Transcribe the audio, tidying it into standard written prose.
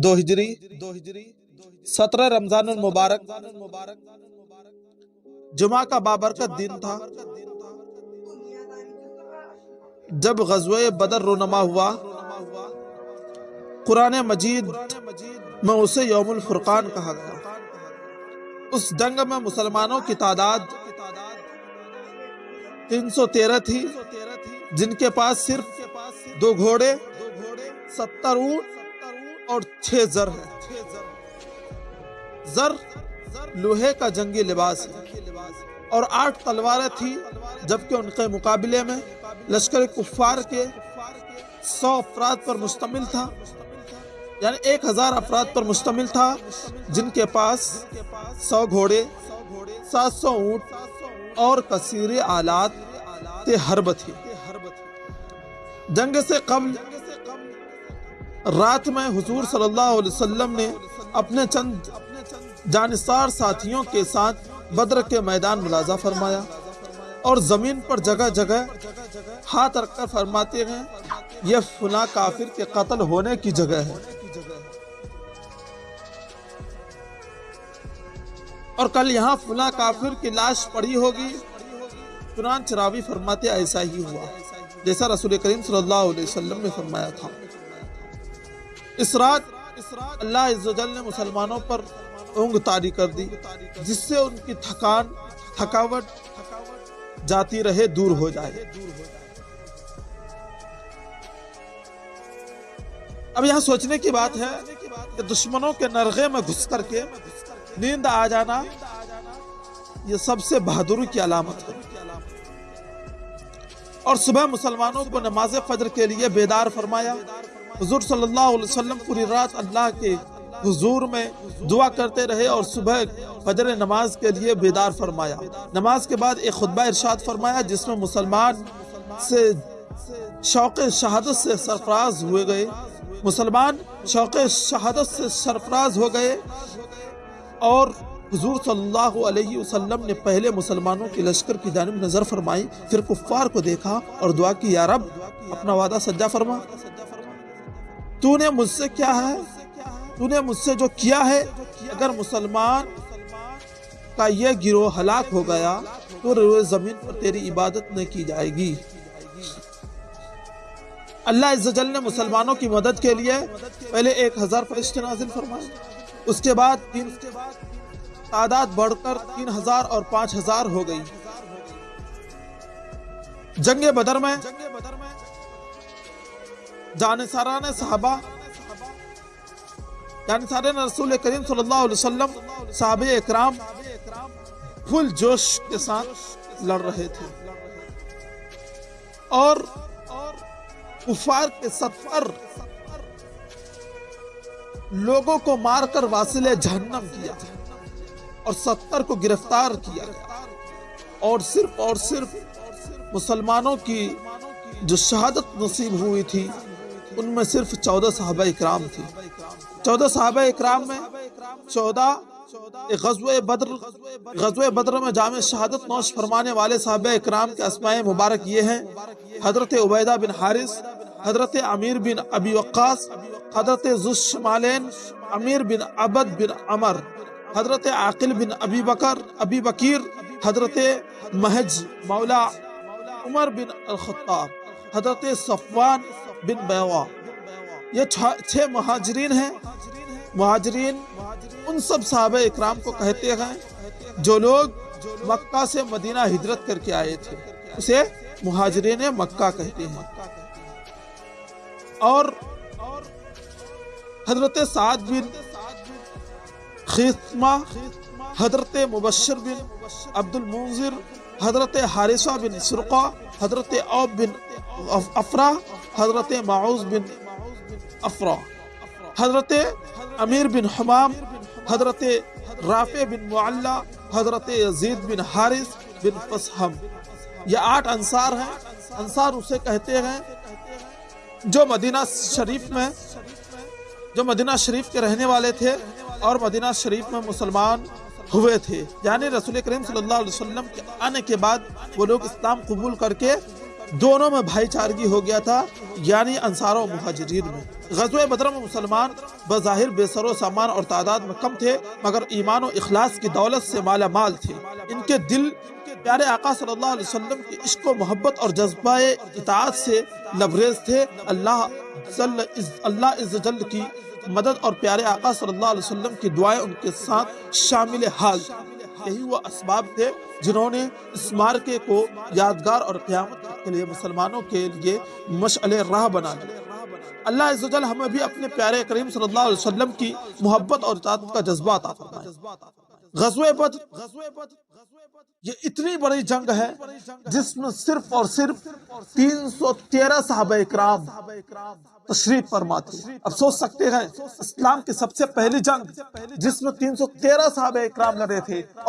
دو ہجری 17 رمضان المبارک جمعہ کا بابرکت دن تھا جب غزوہ بدر رونما ہوا۔ قرآن مجید میں اسے یوم الفرقان کہا گیا۔ اس جنگ میں مسلمانوں کی تعداد 313 تھی، جن کے پاس صرف 2 گھوڑے، 70 اونٹ اور 6 زر ہیں۔ زر لوہے کا جنگی لباس ہے اور 8 تلواریں تھیں، جبکہ ان کے مقابلے میں لشکر کفار کے 100 افراد پر مشتمل تھا، یعنی 1000 افراد پر مشتمل تھا، جن کے پاس 100 گھوڑے، 700 اونٹ اور کثیر آلات حرب تھی۔ جنگ سے قبل رات میں حضور صلی اللہ علیہ وسلم نے اپنے چند جانصار ساتھیوں کے ساتھ بدر کے میدان ملاحظہ فرمایا اور زمین پر جگہ جگہ ہاتھ رکھ کر فرماتے ہیں، یہ فلاں کافر کے قتل ہونے کی جگہ ہے، اور کل یہاں فلاں کافر کی لاش پڑی ہوگی۔ چنانچہ راوی فرماتے ایسا ہی ہوا جیسا رسول کریم صلی اللہ علیہ وسلم نے فرمایا تھا۔ اس رات اللہ عز و جل نے مسلمانوں پر اونگ طاری کر دی، جس سے ان کی تھکاوٹ جاتی رہے، دور ہو جائے۔ اب یہاں سوچنے کی بات ہے کہ دشمنوں کے نرغے میں گھس کر کے نیند آ جانا یہ سب سے بہادری کی علامت ہے، اور صبح مسلمانوں کو نماز فجر کے لیے بیدار فرمایا۔ حضور صلی اللہ علیہ وسلم پوری رات اللہ کے حضور میں دعا کرتے رہے اور صبح فجر نماز کے لیے بیدار فرمایا۔ نماز کے بعد ایک خطبہ ارشاد فرمایا، جس میں مسلمان سے شوق شہادت سے سرفراز ہوئے گئے، مسلمان شوق شہادت سے سرفراز ہو گئے، اور حضور صلی اللہ علیہ وسلم نے پہلے مسلمانوں کے لشکر کی جانب نظر فرمائی، پھر کفار کو دیکھا اور دعا کی، یا رب اپنا وعدہ سچا فرما، تو نے مجھ سے کیا ہے، تو نے مجھ سے جو کیا ہے، اگر مسلمان کا یہ گروہ ہلاک ہو گیا تو روئے زمین پر تیری عبادت نہ کی جائے گی۔ اللہ عز و جل نے مسلمانوں کی مدد کے لیے پہلے 1000 فرشتے نازل فرمائے، اس کے بعد تعداد بڑھ کر 3000 اور 5000 ہو گئی۔ جنگ بدر میں جانصاران صحابہ، جانصاران رسول کریم صلی اللہ علیہ وسلم، صحابہ اکرام پھول جوش کے ساتھ لڑ رہے تھے، اور کفار کے 70 لوگوں کو مار کر واصل جہنم کیا اور 70 کو گرفتار کیا، اور صرف مسلمانوں کی جو شہادت نصیب ہوئی تھی ان میں صرف 14 صحابہ اکرام تھی۔ 14 صحابہ اکرام میں 14 غزوہ بدر میں جامع شہادت نوش فرمانے والے صحابہ اکرام کے اسماء مبارک یہ ہیں: حضرت عبیدہ بن حارث، حضرت امیر بن ابی وقاص، حضرت ذو الشمالین امیر بن عبد بن عمر، حضرت عاقل بن ابی بکیر، حضرت مہج مولا عمر بن الخطاب، حضرت صفوان بن بیوا۔ یہ 6 مہاجرین ہیں۔ مہاجرین ان سب صحابہ اکرام کو کہتے ہیں جو لوگ مکہ سے مدینہ ہجرت کر کے آئے تھے، اسے مہاجرین مکہ کہتے ہیں۔ اور حضرت سعد بن خیثمہ، حضرت مبشر بن عبد المنذر، حضرت حارثہ بن سرقہ، حضرت عوف بن افرا، حضرت معوذ بن افرا، حضرت امیر بن حمام، حضرت رافع بن معلہ، حضرت یزید بن حارث بن فسحم۔ یہ 8 انصار ہیں۔ انصار اسے کہتے ہیں جو مدینہ شریف کے رہنے والے تھے اور مدینہ شریف میں مسلمان ہوئے تھے، یعنی رسول کریم صلی اللہ علیہ وسلم کے آنے کے بعد وہ لوگ اسلام قبول کر کے دونوں میں بھائی چارگی ہو گیا تھا، یعنی انصار و مہاجرین میں۔ غزوہ بدر میں مسلمان بظاہر بے سر و سامان اور تعداد میں کم تھے، مگر ایمان و اخلاص کی دولت سے مالا مال تھے۔ ان کے دل پیارے آقا صلی اللہ علیہ وسلم کی عشق و محبت اور جذبہ اطاعت سے لبریز تھے۔ اللہ عز جل کی مدد اور پیارے آقا صلی اللہ علیہ وسلم کی دعائیں ان کے ساتھ شامل حال تھی۔ یہی وہ اسباب تھے جنہوں نے اس معرکے کو یادگار اور قیامت کے لیے مسلمانوں کے لیے مشعل راہ بنا دیا۔ اللہ عز و جل ہمیں بھی اپنے پیارے کریم صلی اللہ علیہ وسلم کی محبت اور اطاعت کا جذبہ عطا فرمائے۔ غزوہ بدر یہ اتنی بڑی جنگ ہے جس میں صرف اور صرف 313 صحابہ اکرام تشریف فرما تھے۔ اب سوچ سکتے ہیں اسلام کی سب سے پہلی جنگ جس میں 313 صحابہ اکرام لڑے تھے اور